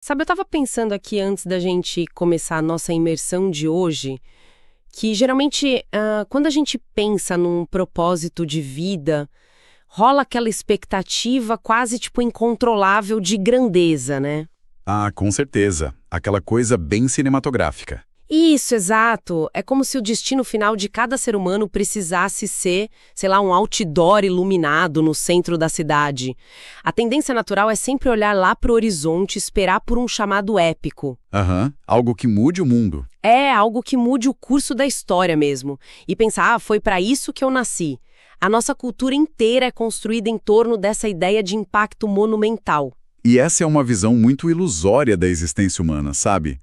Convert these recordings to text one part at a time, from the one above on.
Sabe, eu estava pensando aqui antes da gente começar a nossa imersão de hoje, que geralmente, quando a gente pensa num propósito de vida, rola aquela expectativa quase tipo incontrolável de grandeza, né? Ah, com certeza. Aquela coisa bem cinematográfica. Isso, exato. É como se o destino final de cada ser humano precisasse ser, sei lá, um outdoor iluminado no centro da cidade. A tendência natural é sempre olhar lá pro horizonte e esperar por um chamado épico. Aham, algo que mude o mundo. É algo que mude o curso da história mesmo. E pensar, foi para isso que eu nasci. A nossa cultura inteira é construída em torno dessa ideia de impacto monumental. E essa é uma visão muito ilusória da existência humana, sabe?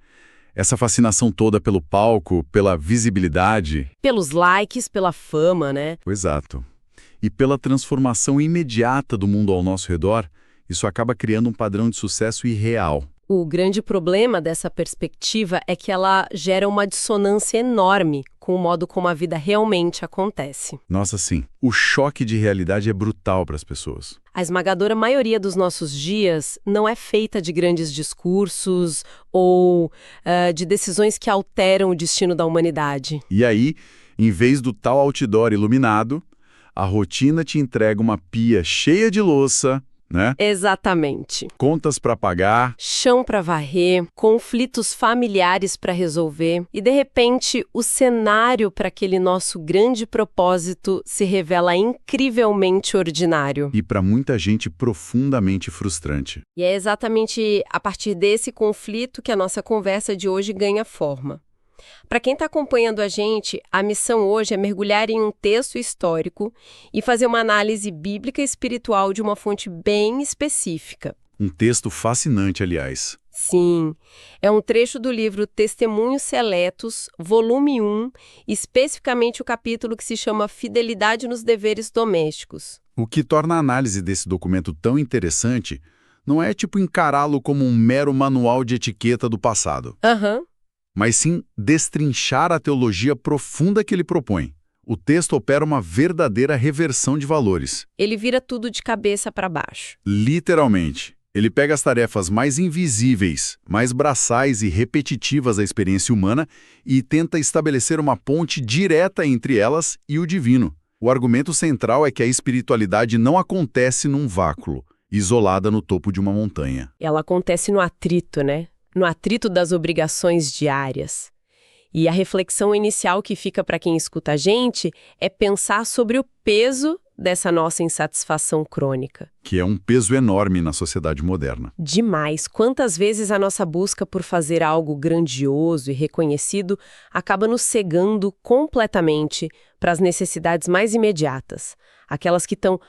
Essa fascinação toda pelo palco, pela visibilidade. Pelos likes, pela fama, né? Exato. E pela transformação imediata do mundo ao nosso redor, isso acaba criando um padrão de sucesso irreal. O grande problema dessa perspectiva é que ela gera uma dissonância enorme com o modo como a vida realmente acontece. Nossa, sim. O choque de realidade é brutal para as pessoas. A esmagadora maioria dos nossos dias não é feita de grandes discursos ou de decisões que alteram o destino da humanidade. E aí, em vez do tal outdoor iluminado, a rotina te entrega uma pia cheia de louça, né? Exatamente. Contas para pagar. Chão para varrer, conflitos familiares para resolver e, de repente, o cenário para aquele nosso grande propósito se revela incrivelmente ordinário. E para muita gente profundamente frustrante. E é exatamente a partir desse conflito que a nossa conversa de hoje ganha forma. Para quem está acompanhando a gente, a missão hoje é mergulhar em um texto histórico e fazer uma análise bíblica e espiritual de uma fonte bem específica. Um texto fascinante, aliás. Sim, é um trecho do livro Testemunhos Seletos, volume 1, especificamente o capítulo que se chama Fidelidade nos Deveres Domésticos. O que torna a análise desse documento tão interessante não é tipo encará-lo como um mero manual de etiqueta do passado. Aham. Mas sim destrinchar a teologia profunda que ele propõe. O texto opera uma verdadeira reversão de valores. Ele vira tudo de cabeça para baixo. Literalmente. Ele pega as tarefas mais invisíveis, mais braçais e repetitivas da experiência humana e tenta estabelecer uma ponte direta entre elas e o divino. O argumento central é que a espiritualidade não acontece num vácuo, isolada no topo de uma montanha. Ela acontece no atrito, né? No atrito das obrigações diárias. E a reflexão inicial que fica para quem escuta a gente é pensar sobre o peso dessa nossa insatisfação crônica. Que é um peso enorme na sociedade moderna. Demais. Quantas vezes a nossa busca por fazer algo grandioso e reconhecido acaba nos cegando completamente para as necessidades mais imediatas, aquelas que estão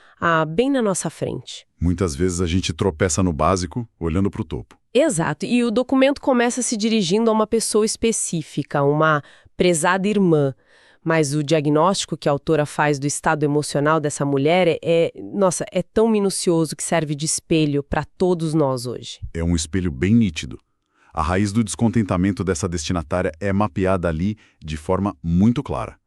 bem na nossa frente. Muitas vezes a gente tropeça no básico, olhando para o topo. Exato, e o documento começa se dirigindo a uma pessoa específica, uma prezada irmã. Mas o diagnóstico que a autora faz do estado emocional dessa mulher é tão minucioso que serve de espelho para todos nós hoje. É um espelho bem nítido. A raiz do descontentamento dessa destinatária é mapeada ali de forma muito clara.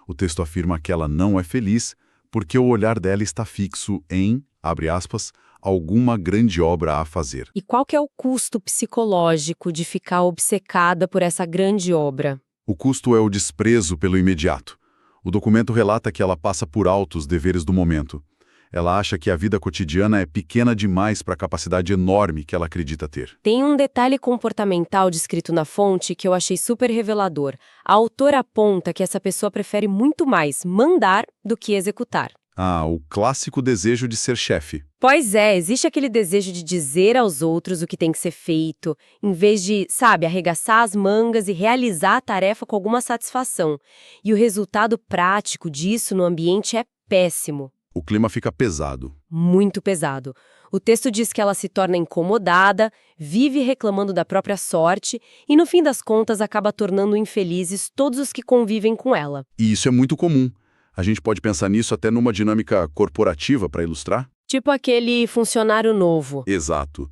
O texto afirma que ela não é feliz porque o olhar dela está fixo em, abre aspas, alguma grande obra a fazer. E qual que é o custo psicológico de ficar obcecada por essa grande obra? O custo é o desprezo pelo imediato. O documento relata que ela passa por alto os deveres do momento. Ela acha que a vida cotidiana é pequena demais para a capacidade enorme que ela acredita ter. Tem um detalhe comportamental descrito na fonte que eu achei super revelador. A autora aponta que essa pessoa prefere muito mais mandar do que executar. Ah, o clássico desejo de ser chefe. Pois é, existe aquele desejo de dizer aos outros o que tem que ser feito, em vez de, arregaçar as mangas e realizar a tarefa com alguma satisfação. E o resultado prático disso no ambiente é péssimo. O clima fica pesado. Muito pesado. O texto diz que ela se torna incomodada, vive reclamando da própria sorte e, no fim das contas, acaba tornando infelizes todos os que convivem com ela. E isso é muito comum. A gente pode pensar nisso até numa dinâmica corporativa para ilustrar? Tipo aquele funcionário novo. Exato.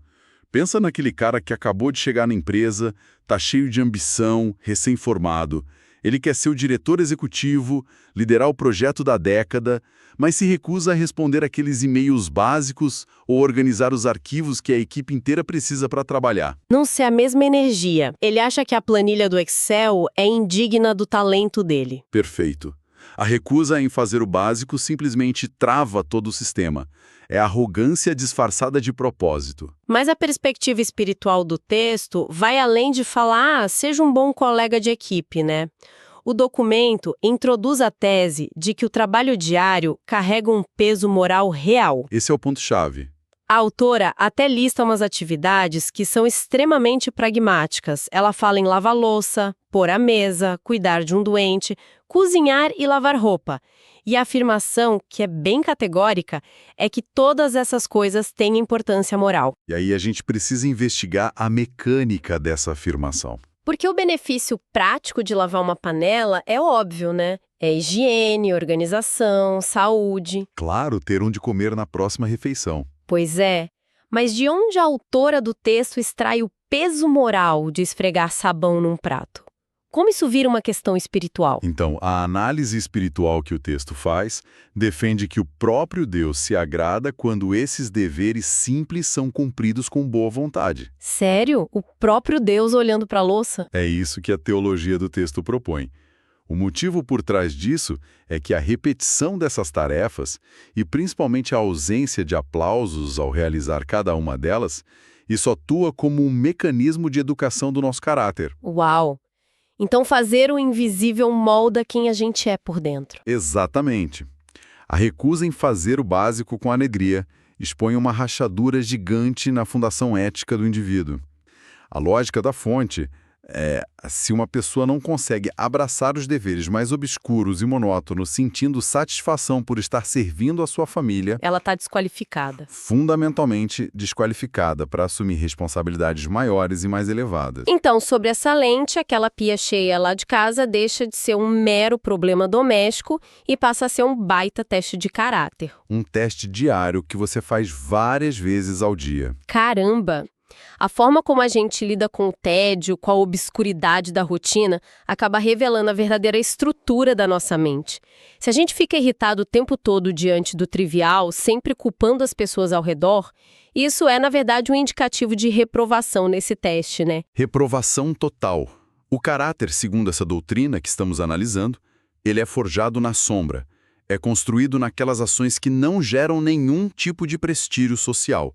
Pensa naquele cara que acabou de chegar na empresa, tá cheio de ambição, recém-formado. Ele quer ser o diretor executivo, liderar o projeto da década, mas se recusa a responder aqueles e-mails básicos ou organizar os arquivos que a equipe inteira precisa para trabalhar. Não ser a mesma energia. Ele acha que a planilha do Excel é indigna do talento dele. Perfeito. A recusa em fazer o básico simplesmente trava todo o sistema. É arrogância disfarçada de propósito. Mas a perspectiva espiritual do texto vai além de falar, seja um bom colega de equipe, né? O documento introduz a tese de que o trabalho diário carrega um peso moral real. Esse é o ponto-chave. A autora até lista umas atividades que são extremamente pragmáticas. Ela fala em lavar louça, pôr a mesa, cuidar de um doente, cozinhar e lavar roupa. E a afirmação, que é bem categórica, é que todas essas coisas têm importância moral. E aí a gente precisa investigar a mecânica dessa afirmação. Porque o benefício prático de lavar uma panela é óbvio, né? É higiene, organização, saúde. Claro, ter onde comer na próxima refeição. Pois é, mas de onde a autora do texto extrai o peso moral de esfregar sabão num prato? Como isso vira uma questão espiritual? Então, a análise espiritual que o texto faz defende que o próprio Deus se agrada quando esses deveres simples são cumpridos com boa vontade. Sério? O próprio Deus olhando para a louça? É isso que a teologia do texto propõe. O motivo por trás disso é que a repetição dessas tarefas, e principalmente a ausência de aplausos ao realizar cada uma delas, isso atua como um mecanismo de educação do nosso caráter. Uau! Então fazer o invisível molda quem a gente é por dentro. Exatamente. A recusa em fazer o básico com alegria expõe uma rachadura gigante na fundação ética do indivíduo. A lógica da fonte é, se uma pessoa não consegue abraçar os deveres mais obscuros e monótonos, sentindo satisfação por estar servindo a sua família, ela está desqualificada. Fundamentalmente desqualificada para assumir responsabilidades maiores e mais elevadas. Então, sobre essa lente, aquela pia cheia lá de casa deixa de ser um mero problema doméstico e passa a ser um baita teste de caráter. Um teste diário que você faz várias vezes ao dia. Caramba! A forma como a gente lida com o tédio, com a obscuridade da rotina, acaba revelando a verdadeira estrutura da nossa mente. Se a gente fica irritado o tempo todo diante do trivial, sempre culpando as pessoas ao redor, isso é, na verdade, um indicativo de reprovação nesse teste, né? Reprovação total. O caráter, segundo essa doutrina que estamos analisando, ele é forjado na sombra. É construído naquelas ações que não geram nenhum tipo de prestígio social.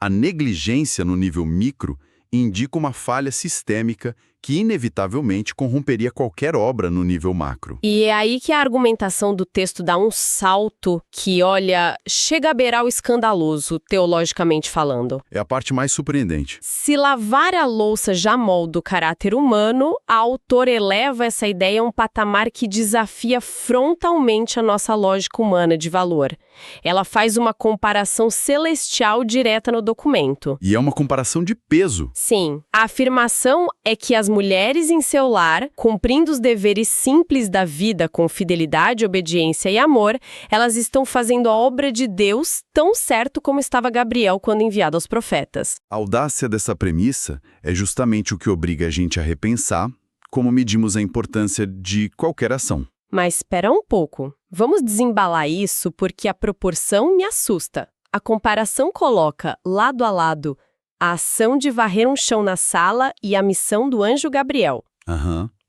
A negligência no nível micro indica uma falha sistêmica que inevitavelmente corromperia qualquer obra no nível macro. E é aí que a argumentação do texto dá um salto que, olha, chega a beirar o escandaloso, teologicamente falando. É a parte mais surpreendente. Se lavar a louça já molda o caráter humano, a autora eleva essa ideia a um patamar que desafia frontalmente a nossa lógica humana de valor. Ela faz uma comparação celestial direta no documento. E é uma comparação de peso. Sim, a afirmação é que as mulheres em seu lar, cumprindo os deveres simples da vida com fidelidade, obediência e amor, elas estão fazendo a obra de Deus tão certo como estava Gabriel quando enviado aos profetas. A audácia dessa premissa é justamente o que obriga a gente a repensar como medimos a importância de qualquer ação. Mas espera um pouco. Vamos desembalar isso porque a proporção me assusta. A comparação coloca, lado a lado, a ação de varrer um chão na sala e a missão do anjo Gabriel.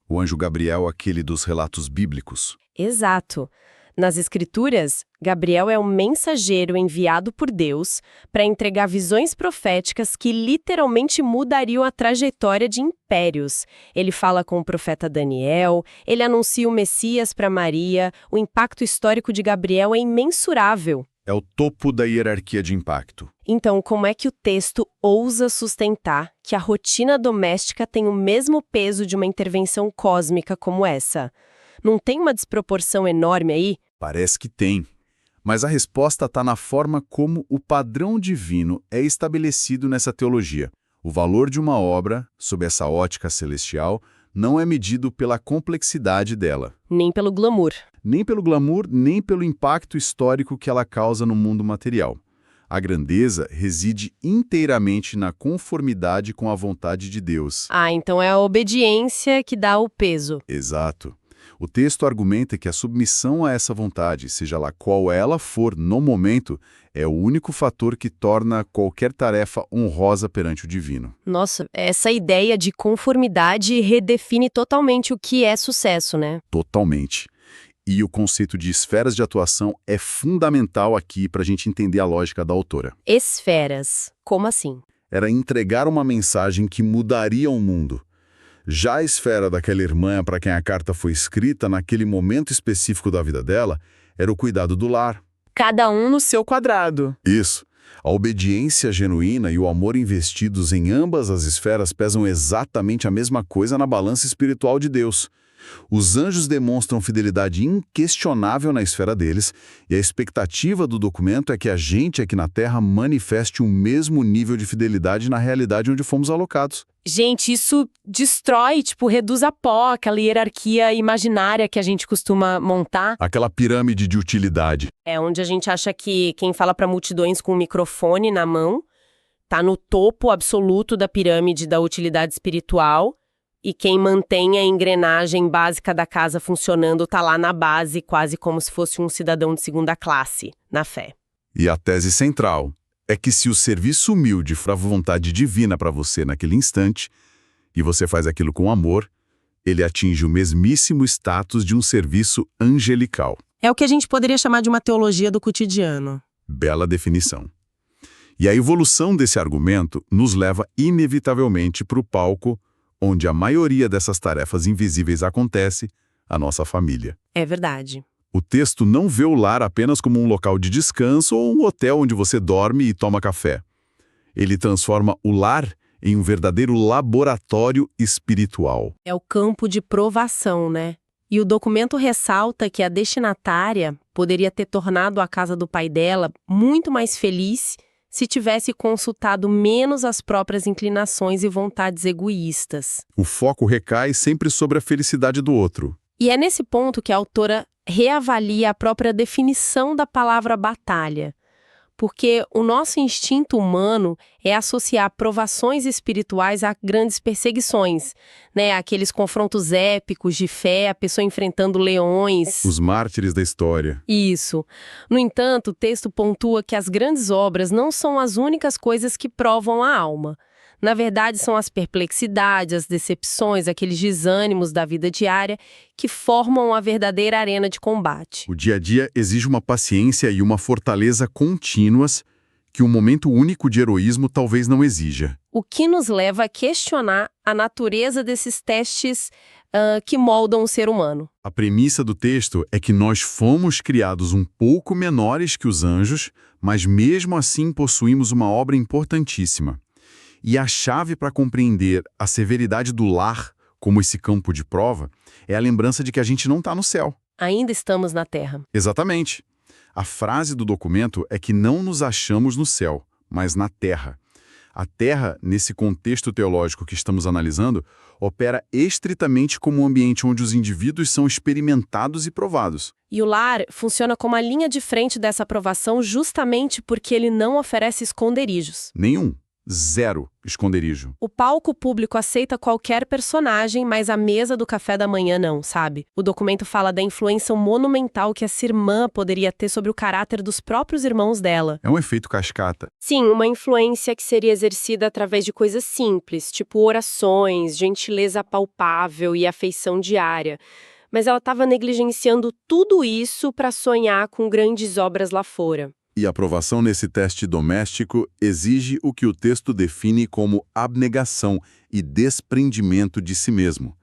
O anjo Gabriel, aquele dos relatos bíblicos. Exato. Nas Escrituras, Gabriel é um mensageiro enviado por Deus para entregar visões proféticas que literalmente mudariam a trajetória de impérios. Ele fala com o profeta Daniel, ele anuncia o Messias para Maria, o impacto histórico de Gabriel é imensurável. É o topo da hierarquia de impacto. Então, como é que o texto ousa sustentar que a rotina doméstica tem o mesmo peso de uma intervenção cósmica como essa? Não tem uma desproporção enorme aí? Parece que tem. Mas a resposta está na forma como o padrão divino é estabelecido nessa teologia. O valor de uma obra, sob essa ótica celestial, não é medido pela complexidade dela. Nem pelo glamour. Nem pelo glamour, nem pelo impacto histórico que ela causa no mundo material. A grandeza reside inteiramente na conformidade com a vontade de Deus. Ah, então é a obediência que dá o peso. Exato. O texto argumenta que a submissão a essa vontade, seja lá qual ela for no momento, é o único fator que torna qualquer tarefa honrosa perante o divino. Nossa, essa ideia de conformidade redefine totalmente o que é sucesso, né? Totalmente. E o conceito de esferas de atuação é fundamental aqui para a gente entender a lógica da autora. Esferas. Como assim? Era entregar uma mensagem que mudaria o mundo. Já a esfera daquela irmã para quem a carta foi escrita, naquele momento específico da vida dela, era o cuidado do lar. Cada um no seu quadrado. Isso. A obediência genuína e o amor investidos em ambas as esferas pesam exatamente a mesma coisa na balança espiritual de Deus. Os anjos demonstram fidelidade inquestionável na esfera deles, e a expectativa do documento é que a gente aqui na Terra manifeste o mesmo nível de fidelidade na realidade onde fomos alocados. Gente, isso destrói, reduz a pó, aquela hierarquia imaginária que a gente costuma montar. Aquela pirâmide de utilidade. É onde a gente acha que quem fala para multidões com um microfone na mão tá no topo absoluto da pirâmide da utilidade espiritual, e quem mantém a engrenagem básica da casa funcionando tá lá na base, quase como se fosse um cidadão de segunda classe, na fé. E a tese central é que se o serviço humilde for a vontade divina para você naquele instante, e você faz aquilo com amor, ele atinge o mesmíssimo status de um serviço angelical. É o que a gente poderia chamar de uma teologia do cotidiano. Bela definição. E a evolução desse argumento nos leva inevitavelmente para o palco onde a maioria dessas tarefas invisíveis acontece, a nossa família. É verdade. O texto não vê o lar apenas como um local de descanso ou um hotel onde você dorme e toma café. Ele transforma o lar em um verdadeiro laboratório espiritual. É o campo de provação, né? E o documento ressalta que a destinatária poderia ter tornado a casa do pai dela muito mais feliz se tivesse consultado menos as próprias inclinações e vontades egoístas. O foco recai sempre sobre a felicidade do outro. E é nesse ponto que a autora reavalia a própria definição da palavra batalha. Porque o nosso instinto humano é associar provações espirituais a grandes perseguições, né? Aqueles confrontos épicos de fé, a pessoa enfrentando leões. Os mártires da história. Isso. No entanto, o texto pontua que as grandes obras não são as únicas coisas que provam a alma. Na verdade, são as perplexidades, as decepções, aqueles desânimos da vida diária que formam a verdadeira arena de combate. O dia a dia exige uma paciência e uma fortaleza contínuas que um momento único de heroísmo talvez não exija. O que nos leva a questionar a natureza desses testes que moldam o ser humano. A premissa do texto é que nós fomos criados um pouco menores que os anjos, mas mesmo assim possuímos uma obra importantíssima. E a chave para compreender a severidade do lar como esse campo de prova é a lembrança de que a gente não está no céu. Ainda estamos na Terra. Exatamente. A frase do documento é que não nos achamos no céu, mas na Terra. A Terra, nesse contexto teológico que estamos analisando, opera estritamente como um ambiente onde os indivíduos são experimentados e provados. E o lar funciona como a linha de frente dessa aprovação justamente porque ele não oferece esconderijos. Nenhum. Zero esconderijo. O palco público aceita qualquer personagem, mas a mesa do café da manhã não, sabe? O documento fala da influência monumental que essa irmã poderia ter sobre o caráter dos próprios irmãos dela. É um efeito cascata. Sim, uma influência que seria exercida através de coisas simples, tipo orações, gentileza palpável e afeição diária. Mas ela estava negligenciando tudo isso para sonhar com grandes obras lá fora. E a aprovação nesse teste doméstico exige o que o texto define como abnegação e desprendimento de si mesmo.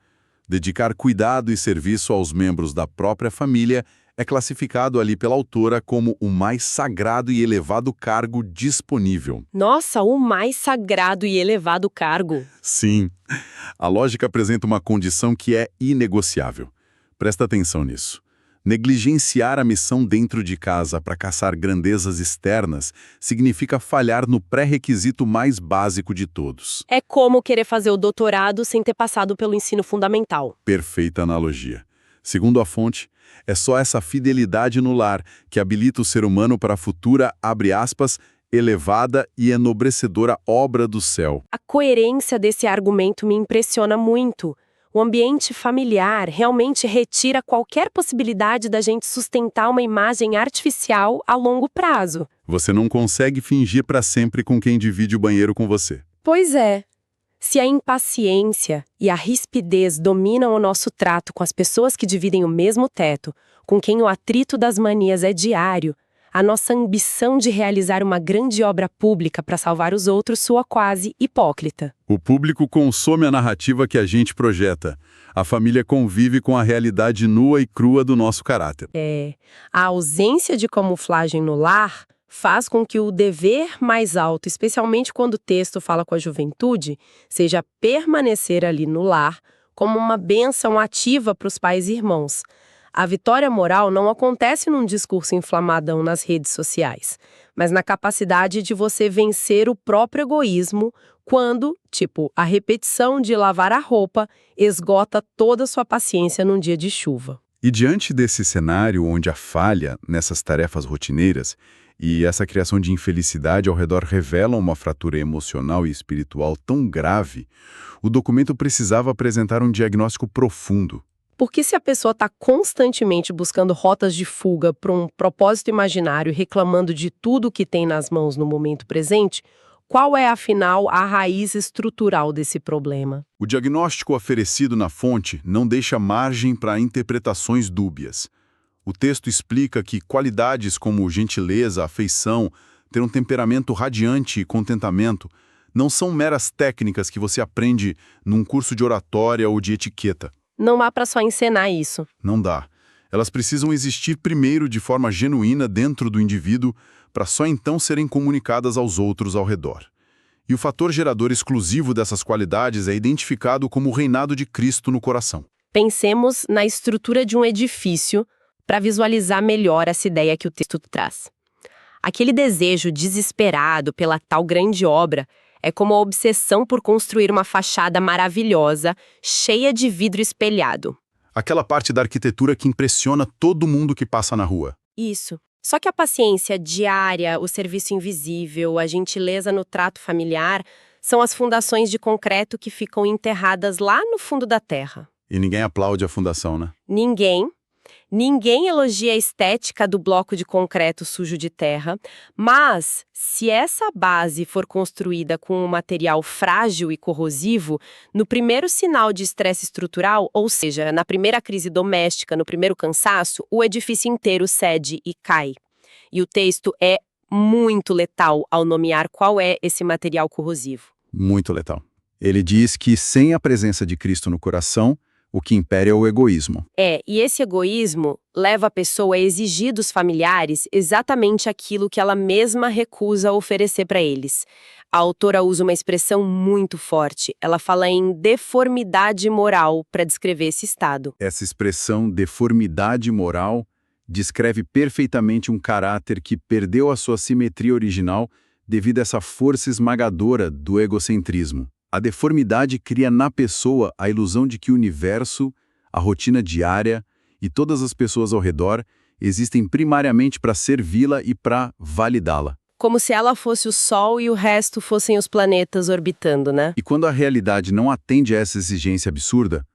Dedicar cuidado e serviço aos membros da própria família é classificado ali pela autora como o mais sagrado e elevado cargo disponível. Nossa, o mais sagrado e elevado cargo. Sim, a lógica apresenta uma condição que é inegociável. Presta atenção nisso. Negligenciar a missão dentro de casa para caçar grandezas externas significa falhar no pré-requisito mais básico de todos. É como querer fazer o doutorado sem ter passado pelo ensino fundamental. Perfeita analogia. Segundo a fonte, é só essa fidelidade no lar que habilita o ser humano para a futura, abre aspas, elevada e enobrecedora obra do céu. A coerência desse argumento me impressiona muito. O ambiente familiar realmente retira qualquer possibilidade da gente sustentar uma imagem artificial a longo prazo. Você não consegue fingir para sempre com quem divide o banheiro com você. Pois é. Se a impaciência e a rispidez dominam o nosso trato com as pessoas que dividem o mesmo teto, com quem o atrito das manias é diário, a nossa ambição de realizar uma grande obra pública para salvar os outros soa quase hipócrita. O público consome a narrativa que a gente projeta. A família convive com a realidade nua e crua do nosso caráter. A ausência de camuflagem no lar faz com que o dever mais alto, especialmente quando o texto fala com a juventude, seja permanecer ali no lar como uma bênção ativa para os pais e irmãos. A vitória moral não acontece num discurso inflamadão nas redes sociais, mas na capacidade de você vencer o próprio egoísmo quando, a repetição de lavar a roupa esgota toda a sua paciência num dia de chuva. E diante desse cenário onde a falha nessas tarefas rotineiras e essa criação de infelicidade ao redor revelam uma fratura emocional e espiritual tão grave, o documento precisava apresentar um diagnóstico profundo. Porque se a pessoa está constantemente buscando rotas de fuga para um propósito imaginário e reclamando de tudo que tem nas mãos no momento presente, qual é, afinal, a raiz estrutural desse problema? O diagnóstico oferecido na fonte não deixa margem para interpretações dúbias. O texto explica que qualidades como gentileza, afeição, ter um temperamento radiante e contentamento não são meras técnicas que você aprende num curso de oratória ou de etiqueta. Não dá para só encenar isso. Não dá. Elas precisam existir primeiro de forma genuína dentro do indivíduo para só então serem comunicadas aos outros ao redor. E o fator gerador exclusivo dessas qualidades é identificado como o reinado de Cristo no coração. Pensemos na estrutura de um edifício para visualizar melhor essa ideia que o texto traz. Aquele desejo desesperado pela tal grande obra é como a obsessão por construir uma fachada maravilhosa, cheia de vidro espelhado. Aquela parte da arquitetura que impressiona todo mundo que passa na rua. Isso. Só que a paciência diária, o serviço invisível, a gentileza no trato familiar são as fundações de concreto que ficam enterradas lá no fundo da terra. E ninguém aplaude a fundação, né? Ninguém elogia a estética do bloco de concreto sujo de terra, mas se essa base for construída com um material frágil e corrosivo, no primeiro sinal de estresse estrutural, ou seja, na primeira crise doméstica, no primeiro cansaço, o edifício inteiro cede e cai. E o texto é muito letal ao nomear qual é esse material corrosivo. Muito letal. Ele diz que sem a presença de Cristo no coração, o que impera é o egoísmo. E esse egoísmo leva a pessoa a exigir dos familiares exatamente aquilo que ela mesma recusa oferecer para eles. A autora usa uma expressão muito forte. Ela fala em deformidade moral para descrever esse estado. Essa expressão, deformidade moral, descreve perfeitamente um caráter que perdeu a sua simetria original devido a essa força esmagadora do egocentrismo. A deformidade cria na pessoa a ilusão de que o universo, a rotina diária e todas as pessoas ao redor existem primariamente para servi-la e para validá-la. Como se ela fosse o Sol e o resto fossem os planetas orbitando, né? E quando a realidade não atende a essa exigência absurda,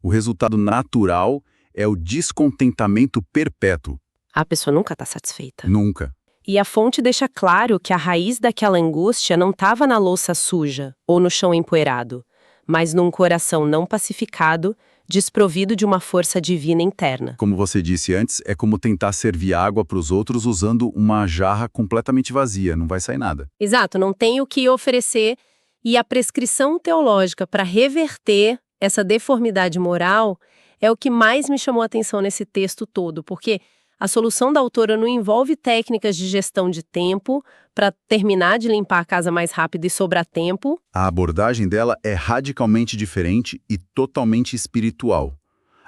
o resultado natural é o descontentamento perpétuo. A pessoa nunca está satisfeita. Nunca. E a fonte deixa claro que a raiz daquela angústia não estava na louça suja ou no chão empoeirado, mas num coração não pacificado, desprovido de uma força divina interna. Como você disse antes, é como tentar servir água para os outros usando uma jarra completamente vazia, não vai sair nada. Exato, não tem o que oferecer. E a prescrição teológica para reverter essa deformidade moral é o que mais me chamou a atenção nesse texto todo, porque a solução da autora não envolve técnicas de gestão de tempo para terminar de limpar a casa mais rápido e sobrar tempo. A abordagem dela é radicalmente diferente e totalmente espiritual.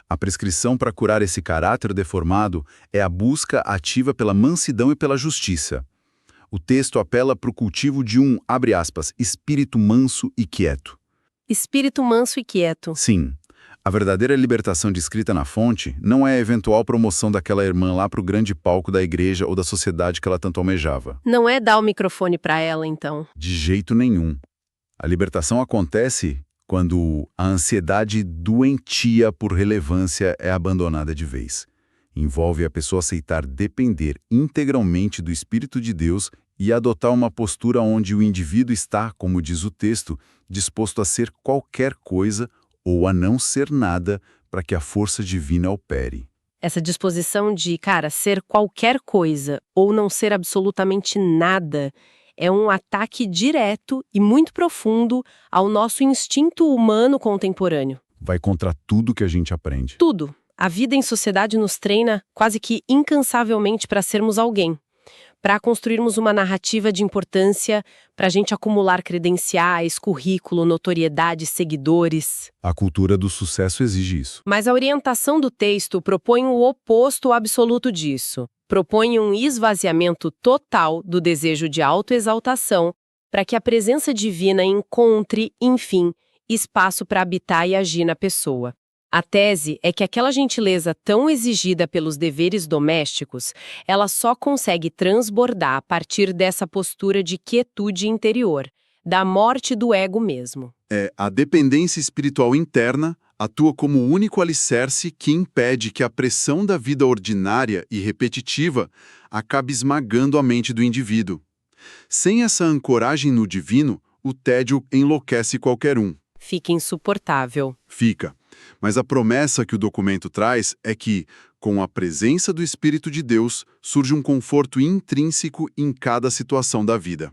A prescrição para curar esse caráter deformado é a busca ativa pela mansidão e pela justiça. O texto apela para o cultivo de um, abre aspas, espírito manso e quieto. Espírito manso e quieto. Sim. A verdadeira libertação descrita na fonte não é a eventual promoção daquela irmã lá para o grande palco da igreja ou da sociedade que ela tanto almejava. Não é dar o microfone para ela, então. De jeito nenhum. A libertação acontece quando a ansiedade doentia por relevância é abandonada de vez. Envolve a pessoa aceitar depender integralmente do Espírito de Deus e adotar uma postura onde o indivíduo está, como diz o texto, disposto a ser qualquer coisa ou a não ser nada para que a força divina opere. Essa disposição de, ser qualquer coisa ou não ser absolutamente nada é um ataque direto e muito profundo ao nosso instinto humano contemporâneo. Vai contra tudo que a gente aprende. Tudo. A vida em sociedade nos treina quase que incansavelmente para sermos alguém, para construirmos uma narrativa de importância, para a gente acumular credenciais, currículo, notoriedade, seguidores. A cultura do sucesso exige isso. Mas a orientação do texto propõe o oposto absoluto disso. Propõe um esvaziamento total do desejo de autoexaltação para que a presença divina encontre, enfim, espaço para habitar e agir na pessoa. A tese é que aquela gentileza tão exigida pelos deveres domésticos, ela só consegue transbordar a partir dessa postura de quietude interior, da morte do ego mesmo. A dependência espiritual interna atua como o único alicerce que impede que a pressão da vida ordinária e repetitiva acabe esmagando a mente do indivíduo. Sem essa ancoragem no divino, o tédio enlouquece qualquer um. Fica insuportável. Fica. Mas a promessa que o documento traz é que, com a presença do Espírito de Deus, surge um conforto intrínseco em cada situação da vida.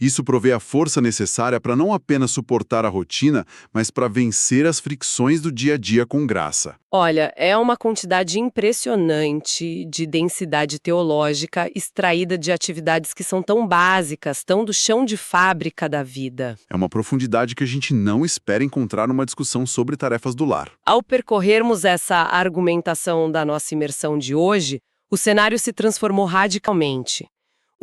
Isso provê a força necessária para não apenas suportar a rotina, mas para vencer as fricções do dia a dia com graça. Olha, é uma quantidade impressionante de densidade teológica extraída de atividades que são tão básicas, tão do chão de fábrica da vida. É uma profundidade que a gente não espera encontrar numa discussão sobre tarefas do lar. Ao percorrermos essa argumentação da nossa imersão de hoje, o cenário se transformou radicalmente.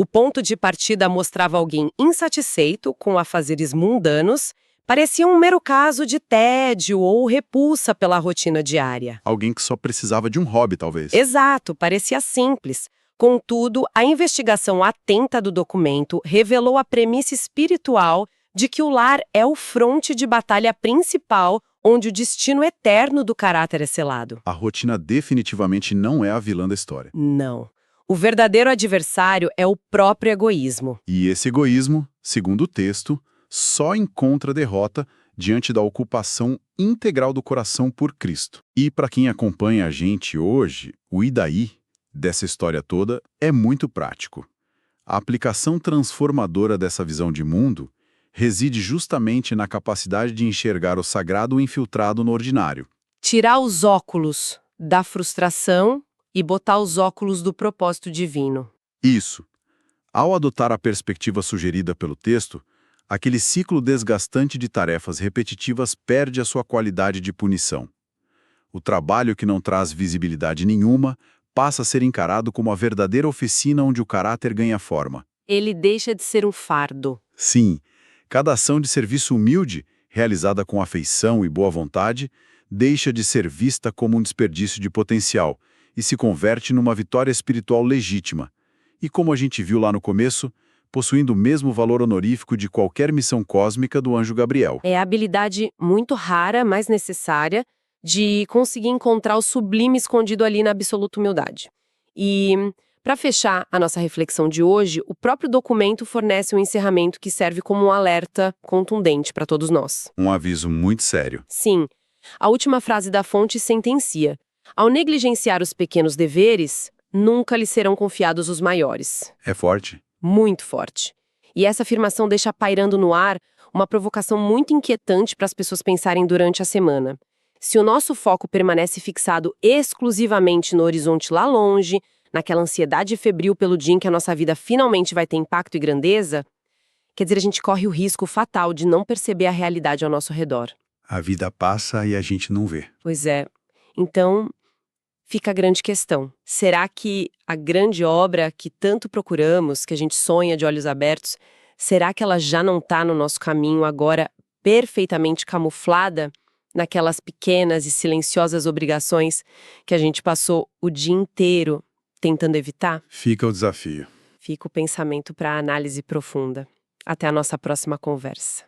O ponto de partida mostrava alguém insatisfeito com afazeres mundanos, parecia um mero caso de tédio ou repulsa pela rotina diária. Alguém que só precisava de um hobby, talvez. Exato, parecia simples. Contudo, a investigação atenta do documento revelou a premissa espiritual de que o lar é o fronte de batalha principal onde o destino eterno do caráter é selado. A rotina definitivamente não é a vilã da história. Não. O verdadeiro adversário é o próprio egoísmo. E esse egoísmo, segundo o texto, só encontra derrota diante da ocupação integral do coração por Cristo. E para quem acompanha a gente hoje, o e daí dessa história toda é muito prático. A aplicação transformadora dessa visão de mundo reside justamente na capacidade de enxergar o sagrado infiltrado no ordinário. Tirar os óculos da frustração e botar os óculos do propósito divino. Isso. Ao adotar a perspectiva sugerida pelo texto, aquele ciclo desgastante de tarefas repetitivas perde a sua qualidade de punição. O trabalho que não traz visibilidade nenhuma passa a ser encarado como a verdadeira oficina onde o caráter ganha forma. Ele deixa de ser um fardo. Sim, cada ação de serviço humilde, realizada com afeição e boa vontade, deixa de ser vista como um desperdício de potencial e se converte numa vitória espiritual legítima. E como a gente viu lá no começo, possuindo o mesmo valor honorífico de qualquer missão cósmica do anjo Gabriel. É a habilidade muito rara, mas necessária, de conseguir encontrar o sublime escondido ali na absoluta humildade. E, para fechar a nossa reflexão de hoje, o próprio documento fornece um encerramento que serve como um alerta contundente para todos nós. Um aviso muito sério. Sim, a última frase da fonte sentencia: ao negligenciar os pequenos deveres, nunca lhe serão confiados os maiores. É forte? Muito forte. E essa afirmação deixa pairando no ar uma provocação muito inquietante para as pessoas pensarem durante a semana. Se o nosso foco permanece fixado exclusivamente no horizonte lá longe, naquela ansiedade febril pelo dia em que a nossa vida finalmente vai ter impacto e grandeza, quer dizer, a gente corre o risco fatal de não perceber a realidade ao nosso redor. A vida passa e a gente não vê. Pois é. Então, fica a grande questão. Será que a grande obra que tanto procuramos, que a gente sonha de olhos abertos, será que ela já não está no nosso caminho agora perfeitamente camuflada naquelas pequenas e silenciosas obrigações que a gente passou o dia inteiro tentando evitar? Fica o desafio. Fica o pensamento para análise profunda. Até a nossa próxima conversa.